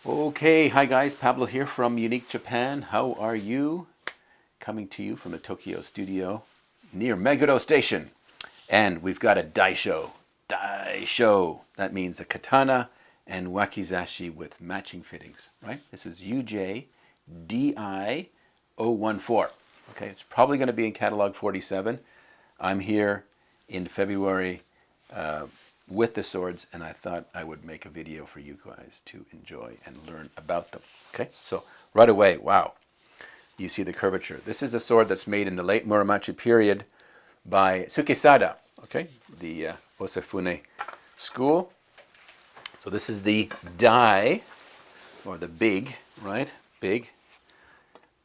Okay, hi guys, Pablo here from Unique Japan. How are you? Coming to you from the Tokyo studio near Meguro Station. And we've got a daisho. Daisho. That means a katana and wakizashi with matching fittings, right? This is ujdi014. Okay, it's probably going to be in catalog 47. I'm here in February with the swords, and I thought I would make a video for you guys to enjoy and learn about them. Okay, so right away, wow, you see the curvature. This is a sword that's made in the late Muromachi period by Sukesada, okay, the Osafune school. So this is the dai, or the big, right? Big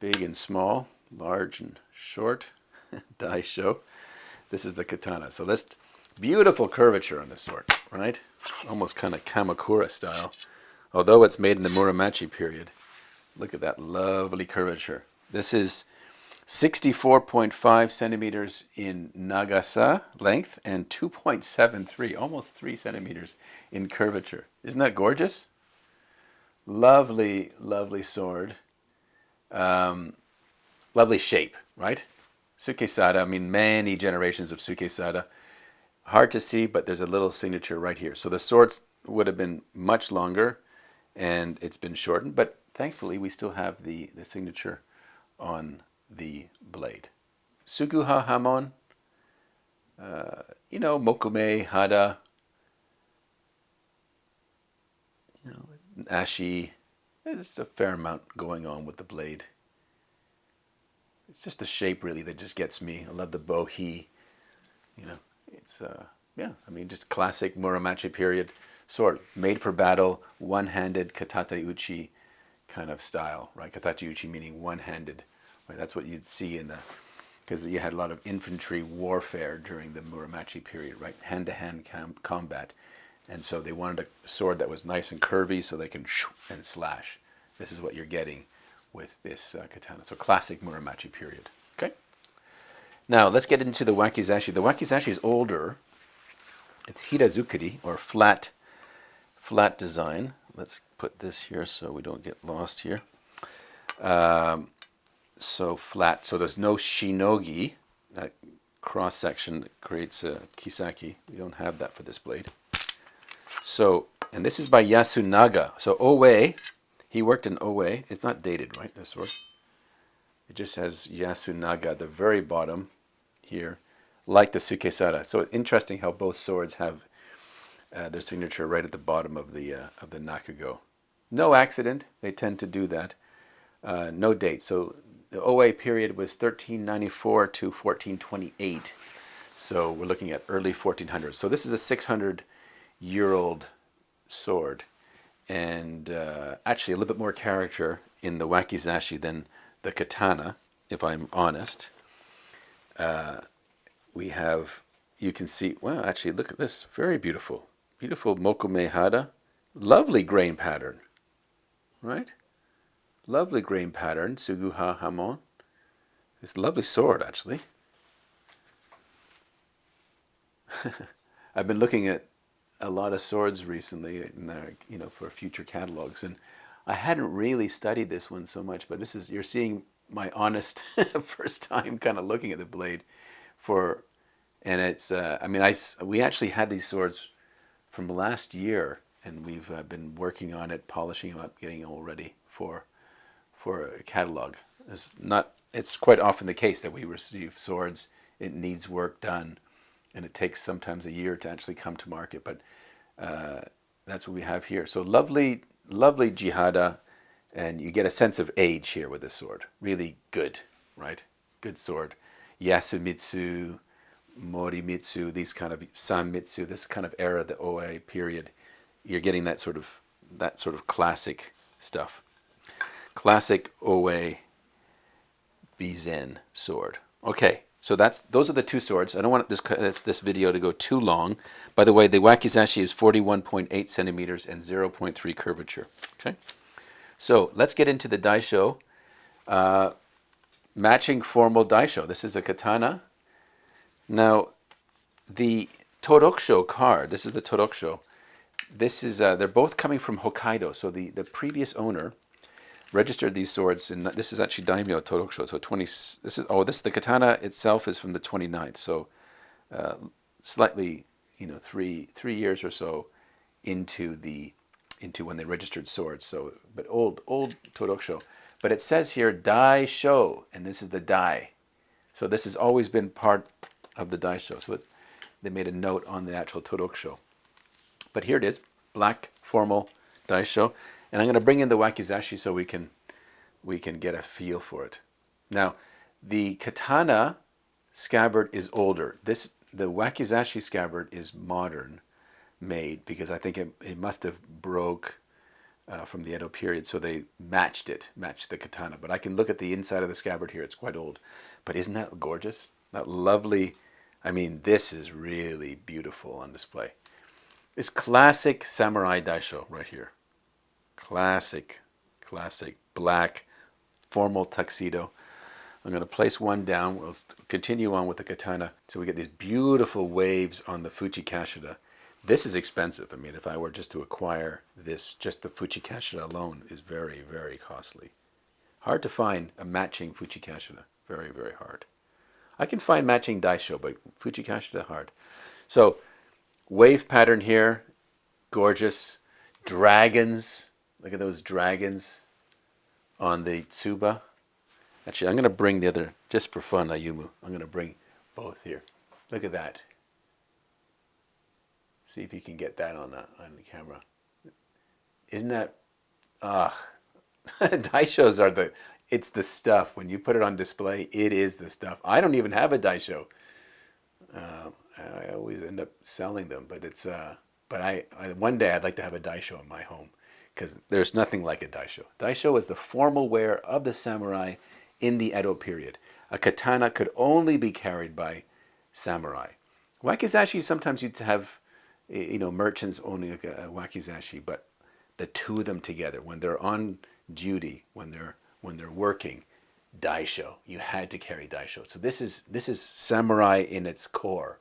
and small, large and short, daisho. This is the katana. So this beautiful curvature on the sword, right? Almost kind of Kamakura style. Although it's made in the Muromachi period. Look at that lovely curvature. This is 64.5 centimeters in nagasa, length, and 2.73, almost 3 centimeters in curvature. Isn't that gorgeous? Lovely, lovely sword. Lovely shape, right? Sukesada, I mean, many generations of Sukesada. Hard to see, but there's a little signature right here. So the sword would have been much longer, and it's been shortened, but thankfully we still have the signature on the blade. Suguha hamon, mokume, hada, ashi. There's a fair amount going on with the blade. It's just the shape really that just gets me. I love the bohi, It's, just classic Muromachi period sword. Made for battle, one-handed katata-uchi kind of style, right? Katata-uchi meaning one-handed, right? That's what you'd see because you had a lot of infantry warfare during the Muromachi period, right? Hand-to-hand combat. And so they wanted a sword that was nice and curvy so they can and slash. This is what you're getting with this katana. So classic Muromachi period, okay? Now, let's get into the wakizashi. The wakizashi is older. It's hirazukuri, or flat design. Let's put this here so we don't get lost here. So flat. So there's no shinogi. That cross section that creates a kisaki. We don't have that for this blade. So, and this is by Yasunaga. So Oe, he worked in Oe. It's not dated, right, this sword? It just has Yasunaga at the very bottom here, like the Sukesada. So interesting how both swords have their signature right at the bottom of the nakago. No accident. They tend to do that. No date. So the Oe period was 1394 to 1428. So we're looking at early 1400s. So this is a 600-year-old sword, and actually a little bit more character in the wakizashi than the katana, if I'm honest. We have, you can see, wow, actually look at this, very beautiful. Beautiful mokume hada, lovely grain pattern, right? Lovely grain pattern, suguha hamon. It's a lovely sword, actually. I've been looking at a lot of swords recently, for future catalogs, and I hadn't really studied this one so much, but you're seeing my honest first time kind of looking at the blade and it's, we actually had these swords from last year, and we've been working on it, polishing them up, getting them all ready for a catalog. It's quite often the case that we receive swords, it needs work done, and it takes sometimes a year to actually come to market, but that's what we have here. So lovely, lovely jihada, and you get a sense of age here with this sword. Really good, right? Good sword. Yasumitsu, Morimitsu, these kind of Sanmitsu, this kind of era, the Oe period, you're getting that sort of classic stuff. Classic Oe Bizen sword. Okay, so those are the two swords. I don't want this video to go too long. By the way, the wakizashi is 41.8 centimeters and 0.3 curvature. Okay, so let's get into the daisho. Matching formal daisho. This is a katana. Now, the Torokusho card, this is the Torokusho, this is, they're both coming from Hokkaido. So the previous owner registered these swords, and this is actually Daimyo Torokusho. So the katana itself is from the 29th. So slightly, 3 years or so into when they registered swords. So, but old Torokusho. But it says here Daisho, and this is the Dai. So this has always been part of the Daisho. So they made a note on the actual Torokusho. But here it is, black formal Daisho. And I'm going to bring in the wakizashi so we can get a feel for it. Now, the katana scabbard is older. The wakizashi scabbard is modern made because I think it must have broke from the Edo period, so they matched the katana. But I can look at the inside of the scabbard here. It's quite old. But isn't that gorgeous? That lovely, I mean, this is really beautiful on display. It's classic samurai daisho right here. Classic black formal tuxedo. I'm going to place one down. We'll continue on with the katana. So we get these beautiful waves on the Fuchi Kashida. This is expensive. I mean, if I were just to acquire this, just the Fuchi Kashida alone is very, very costly. Hard to find a matching Fuchi Kashida. Very, very hard. I can find matching daisho, but Fuchi Kashida hard. So wave pattern here, gorgeous. Dragons. Look at those dragons on the tsuba. Actually, I'm going to bring the other, just for fun, Ayumu. I'm going to bring both here. Look at that. See if you can get that on the camera. Isn't that, daishos are it's the stuff. When you put it on display, it is the stuff. I don't even have a daisho. I always end up selling them, but it's, one day I'd like to have a daisho in my home because there's nothing like a daisho. Daisho is the formal wear of the samurai in the Edo period. A katana could only be carried by samurai. Wakizashi, sometimes you'd have merchants owning a wakizashi, but the two of them together, when they're on duty, when they're working, daisho, you had to carry daisho. So this is samurai in its core,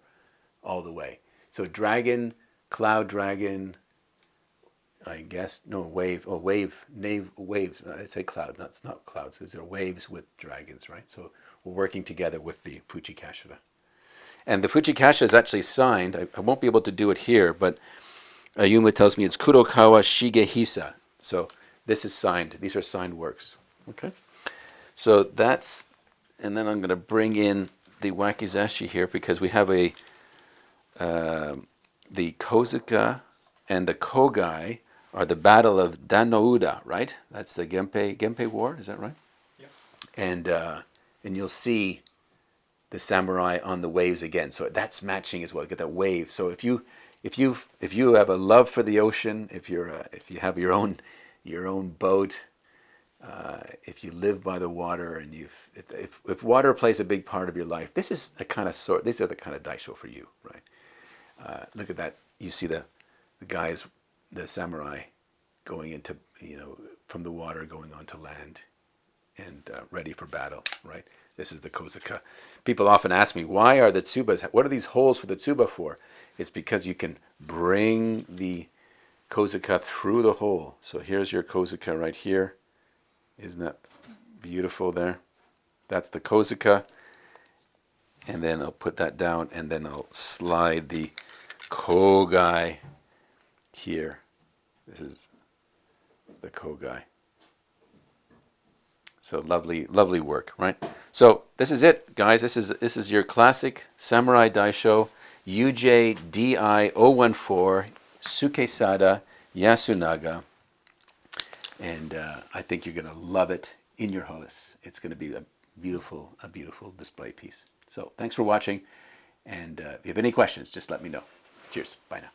all the way. So dragon, cloud dragon, I guess, no, waves. I'd say cloud, it's not clouds, because they're waves with dragons, right? So we're working together with the Fuchi Kashida. And the Fuchi Kashida is actually signed. I won't be able to do it here, but Ayuma tells me it's Kurokawa Shigehisa. So this is signed. These are signed works. Okay? So that's, and then I'm going to bring in the wakizashi here because we have the Kozuka and the Kogai are the Battle of Danouda, right? That's the Genpei War, is that right? Yeah. And you'll see the samurai on the waves again. So that's matching as well. You get that wave. So if you have a love for the ocean, if you have your own boat, if you live by the water, and if water plays a big part of your life, this is a kind of sort. These are the kind of daisho for you, right? Look at that. You see the guys, the samurai, going into from the water, going onto land, and ready for battle, right? This is the kozuka. People often ask me, why are the tsubas, what are these holes for the tsuba for? It's because you can bring the kozuka through the hole. So here's your kozuka right here. Isn't that beautiful there? That's the kozuka. And then I'll put that down, and then I'll slide the kogai here. This is the kogai. So lovely, lovely work, right? So this is it, guys. This is your classic samurai daisho, ujdi014, Sukesada, Yasunaga, and I think you're going to love it in your house. It's going to be a beautiful display piece. So thanks for watching, and if you have any questions, just let me know. Cheers. Bye now.